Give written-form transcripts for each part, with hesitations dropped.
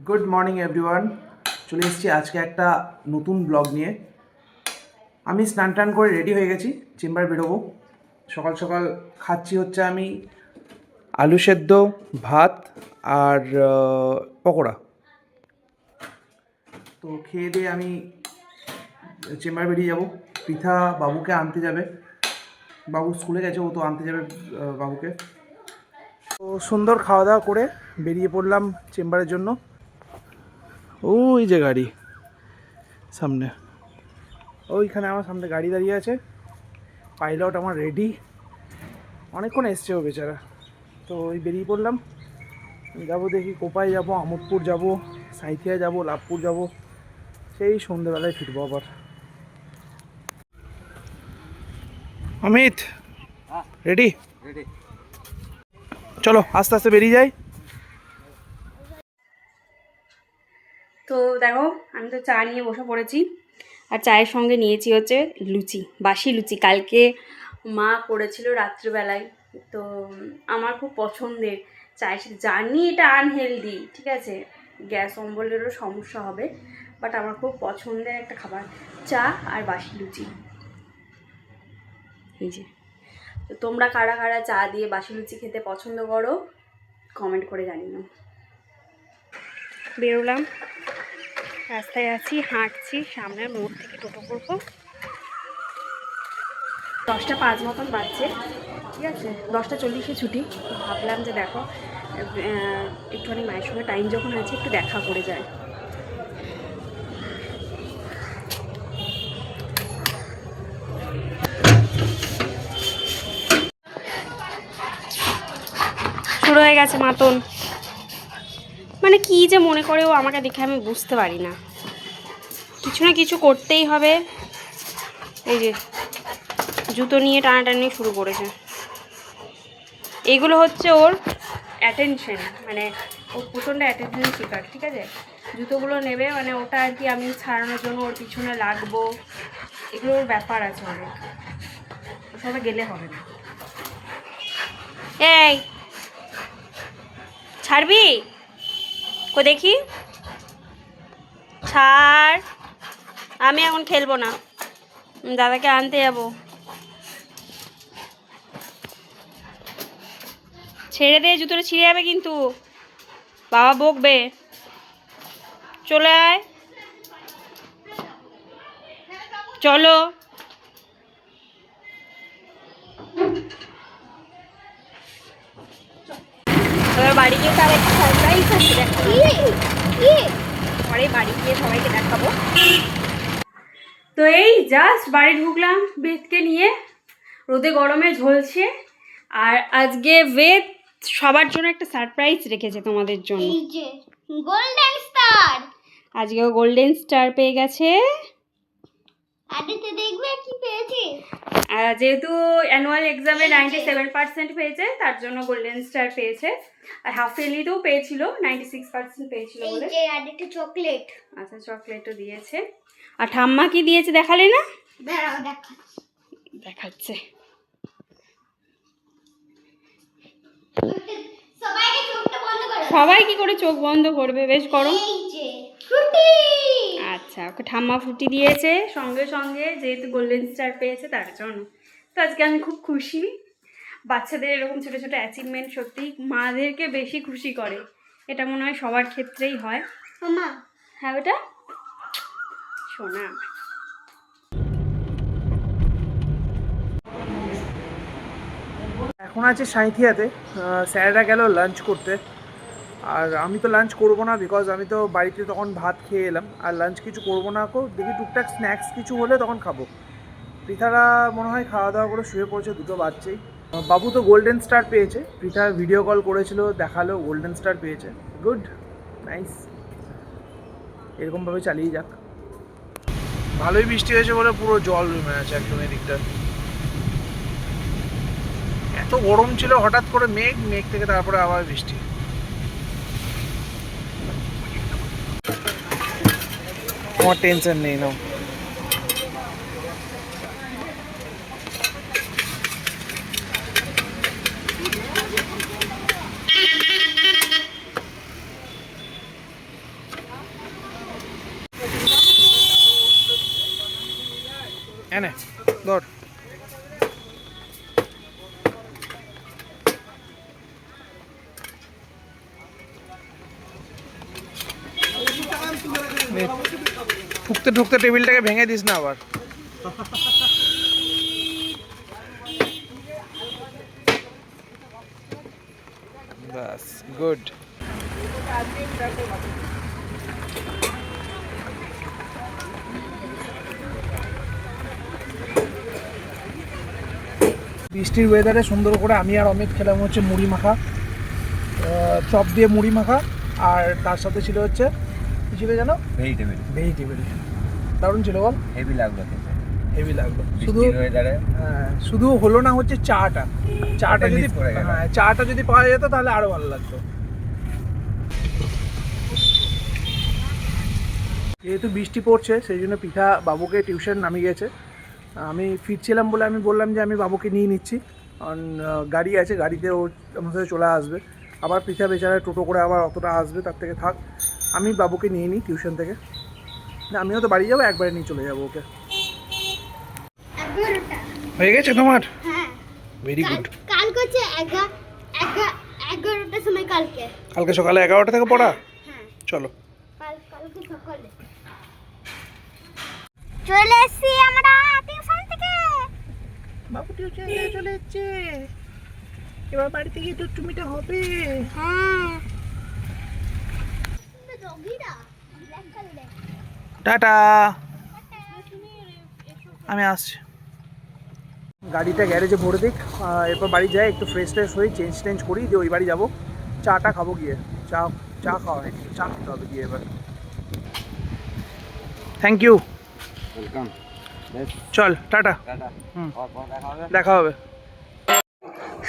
Good morning everyone, চলে এসেছি আজকে একটা নতুন ব্লগ নিয়ে। আমি স্নান টান করে রেডি হয়ে গেছি, চেম্বার বেরোবো। সকাল সকাল খাচ্ছি হচ্ছে আমি আলু সেদ্ধ, ভাত আর পকোড়া। তো খেয়ে দিয়ে আমি চেম্বার বেরিয়ে যাব। পৃথা বাবুকে আনতে যাবে, বাবু স্কুলে গেছে, ও তো আনতে যাবে বাবুকে। তো সুন্দর খাওয়া দাওয়া করে বেরিয়ে পড়লাম চেম্বারের জন্য। ওই যে গাড়ি সামনে, ওইখানে আমার সামনে গাড়ি দাঁড়িয়ে আছে। পাইলট আমার রেডি, অনেকক্ষণ এসছে ও বেচারা। তো ওই বেরিয়ে পড়লাম, যাবো দেখি কোপাই যাব, আমোদপুর যাব, সাঁইথিয়া যাব, লাভপুর যাব, সেই সন্ধ্যেবেলায় ফিরবো আবার। অমিত রেডি? চলো আস্তে আস্তে বেরিয়ে যাই। তো দেখো, আমি তো চা নিয়ে বসে পড়েছি, আর চায়ের সঙ্গে নিয়েছি হচ্ছে লুচি, বাসি লুচি। কালকে মা করেছিল রাত্রিবেলায়, তো আমার খুব পছন্দের। চায়ের সাথে জানি এটা আনহেলদি, ঠিক আছে, গ্যাস অম্বলেরও সমস্যা হবে, বাট আমার খুব পছন্দের একটা খাবার চা আর বাসি লুচি। এই যে, তো তোমরা কারা কারা চা দিয়ে বাসি লুচি খেতে পছন্দ করো কমেন্ট করে জানিও। বেরোলাম, রাস্তায় আছি, হাঁটছি, সামনের মোড় থেকে টোটো করবো। 10:05 মতন বাজছে, ঠিক আছে, 10:40 ছুটি। ভাবলাম যে দেখো একটুখানি মায়ের সঙ্গে টাইম যখন আছে একটু দেখা করে যায়। শুরু হয়ে গেছে মাতন, মানে কি যে মনে করে ও আমাকে দেখে, আমি বুঝতে পারি না। কিছু না কিছু করতেই হবে। এই যে জুতো নিয়ে টানাটানি শুরু করেছে। এগুলো হচ্ছে ওর অ্যাটেনশন, মানে ও প্রচণ্ড অ্যাটেনশন শিকার, ঠিক আছে। জুতোগুলো নেবে মানে ওটা আর কি আমি ছাড়ানোর জন্য ওর পিছনে লাগবো, এগুলোর ব্যাপার আছে অনেক, ওর সাথে গেলে হবে না। এই ছাড়বি কো দেখি, ছাড়, আমি এখন খেলবো না, দাদাকে আনতে যাবো। ছেড়ে দে, জুতোটা ছিঁড়ে যাবে কিন্তু, বাবা বকবে। চলে আয়, চলো। এবার বাড়ি গিয়ে তার একটা সারপ্রাইজ আছে, পরে বাড়ি গিয়ে সবাইকে দেখাবো। তো এই জাস্ট বাড়ি ঢুকলাম বেদকে নিয়ে, রোদে গরমে ঝলছে। আর আজকে বেদ সবার জন্য একটা সারপ্রাইজ রেখেছে তোমাদের জন্য। এই যে গোল্ডেন স্টার, আজকেও গোল্ডেন স্টার পেয়ে গেছে। আদিতে দেখবে কি পেয়েছি। যেহেতু অ্যানুয়াল এক্সামে 97% পেয়েছে, তার জন্য গোল্ডেন স্টার পেয়েছে। আর হাফ ইয়ারলিতেও পেয়েছিল, 96% পেয়েছিল এই বলে। যে আদিতে চকলেট, আচ্ছা, চকলেটও দিয়েছে। আর ঠাম্মা কি দিয়েছে দেখালে না? দাঁড়াও দেখাচ্ছে। সবাইকে চোখটা বন্ধ করো। সবাই কি করে চোখ বন্ধ করবে, বেশ করো। এই যে ফ্রুটি, আচ্ছা, ওকে ঠাম্মা ফ্রুটি দিয়েছে সঙ্গে সঙ্গে, যেহেতু গোল্ডেন স্টার পেয়েছে তার জন্য। তো আজকে আমি খুব খুশি। বাচ্চাদের এরকম ছোটো ছোটো অ্যাচিভমেন্ট সত্যিই মাদেরকে বেশি খুশি করে, এটা মনে হয় সবার ক্ষেত্রেই হয়। মামা হ্যাঁ বেটা, শোনা। এখন আছে সাঁইথিয়াতে, স্যারেরা গেল লাঞ্চ করতে। আর আমি তো লাঞ্চ করবো না, বিকজ আমি তো বাড়িতে তখন ভাত খেয়ে এলাম, আর লাঞ্চ কিছু করবো না। দেখি টুকটাক স্ন্যাক্স কিছু হলে তখন খাবো। পৃথারা মনে হয় খাওয়া দাওয়া করে শুয়ে পড়েছে, 2টো বাজছেই। বাবু তো গোল্ডেন স্টার পেয়েছে, পৃথা ভিডিও কল করেছিল, দেখালো গোল্ডেন স্টার পেয়েছে। গুড, নাইস, এরকমভাবে চালিয়ে যাক। ভালোই বৃষ্টি হয়েছে বলে পুরো জল জমে আছে একদম এদিকটা। এত গরম ছিল, হঠাৎ করে মেঘ থেকে তারপরে আবার বৃষ্টি। তোমার টেনশন নেই, নাও। এনে ধর। ঠুকতে ঠুকতে টেবিলটাকে ভেঙে দিস না আবার। বাস গুড। বৃষ্টির ওয়েদারে সুন্দর করে আমি আর অমিত খেলাম হচ্ছে মুড়ি মাখা, চপ দিয়ে মুড়ি মাখা, আর তার সাথে ছিল হচ্ছে কি ছিল জানো, ভেজিটেবিল। দারুণ ছিল বল, হেভি লাগলো। শুধু শুধু হলো না হচ্ছে চাটা যদি চাটা যদি পাওয়া যেত তাহলে আরো ভালো লাগতো। যেহেতু বৃষ্টি পড়ছে সেই জন্য পিঠা বাবুকে টিউশন নামিয়ে গেছে। আমি ফিরছিলাম বলে আমি বললাম যে আমি বাবুকে নিয়ে নিচ্ছি, কারণ গাড়ি আছে, গাড়িতে ও আমার সাথে চলে আসবে। আবার পিঠা বেচারা টোটো করে আবার অতটা আসবে, তার থেকে থাক আমি বাবুকে নিয়ে নিই টিউশন থেকে। না আমিও তো বাড়ি যাবো, একবারে নিয়ে চলে যাবো ওকে। হয়ে গেছে তোমার? হ্যাঁ ভেরি গুড। কালকে হচ্ছে 11টার সময়, কালকে সকালে 11টা থেকে পড়া। হ্যাঁ চলো কালকে সকালে চলে এসেছি আমরা টিউশন থেকে। বাবু টিউশন থেকে চলে এসেছে, এবার বাড়িতে গিয়ে টুমিটা হবে। হ্যাঁ ডগিরা ব্ল্যাক কালার। টাটা, আমি আসছি। গাড়িটা গ্যারেজে ভরে দিক, এরপর বাড়ি যাই, একটু ফ্রেশ হই, চেঞ্জ করি, দিয়ে ওই বাড়ি যাবো। চাটা খাবো গিয়ে, চা খাওয়া হয়নি, চা খেতে হবে গিয়ে এবার। Thank you, welcome. চল টাটা, দেখা হবে।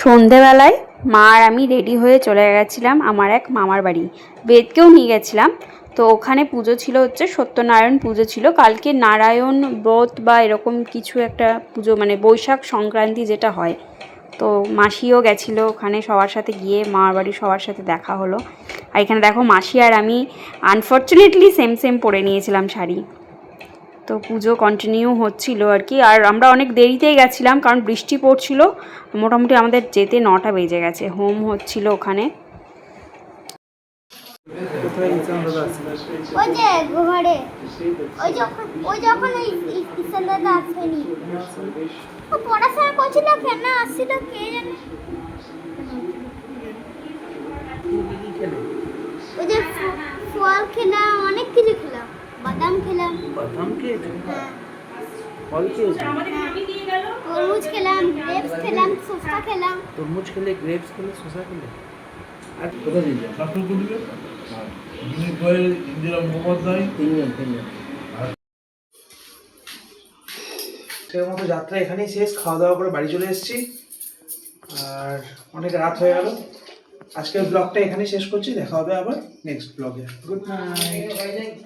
সন্ধেবেলায় মা আর আমি রেডি হয়ে চলে গেছিলাম আমার এক মামার বাড়ি, বেদকেও নিয়ে গেছিলাম। তো ওখানে পুজো ছিল, হচ্ছে সত্যনারায়ণ পুজো ছিল কালকে, নারায়ণ ব্রত বা এরকম কিছু একটা পুজো, মানে বৈশাখ সংক্রান্তি যেটা হয়। তো মাসিও গেছিলো ওখানে, সবার সাথে গিয়ে মামার বাড়ি সবার সাথে দেখা হলো। আর এখানে দেখো মাসি আর আমি আনফর্চুনেটলি সেম পরে নিয়েছিলাম শাড়ি। তো পুজো কন্টিনিউ হচ্ছিল আর কি, আর আমরা অনেক দেরিতেই গেছিলাম কারণ বৃষ্টি পড়ছিল। মোটামুটি আমাদের যেতে 9টা বেজে গেছে, হোম হচ্ছিল ওখানে। ওই যে ঘরে ওই যখন ঈশান দাদা আসেনি, ও পড়াশোনা করছিল, কেন আসছিল কে জানে। ওই যে ফল খেলাম, অনেক কিছু খেলাম, বাদাম খেলাম, হ্যাঁ ফল খেয়েছি, তরমুজ খেলাম, গ্রেপস খেলাম, শসা খেলাম। তরমুজ খেলে, গ্রেপস খেলে, শসা খেলে। আর কোথা দিয়ে যাও? শাস্ত্র কোন দিকে? বিনীত গোয়েল, ইন্দিরা মুখোপাধ্যায়, তিনজন। আজকের মতো যাত্রা এখানেই শেষ, খাওয়া দাওয়া করে বাড়ি চলে এসেছি, আর অনেক রাত হয়ে গেল। আজকের ব্লগটা এখানেই শেষ করছি, দেখা হবে আবার নেক্সট ব্লগে। Good night.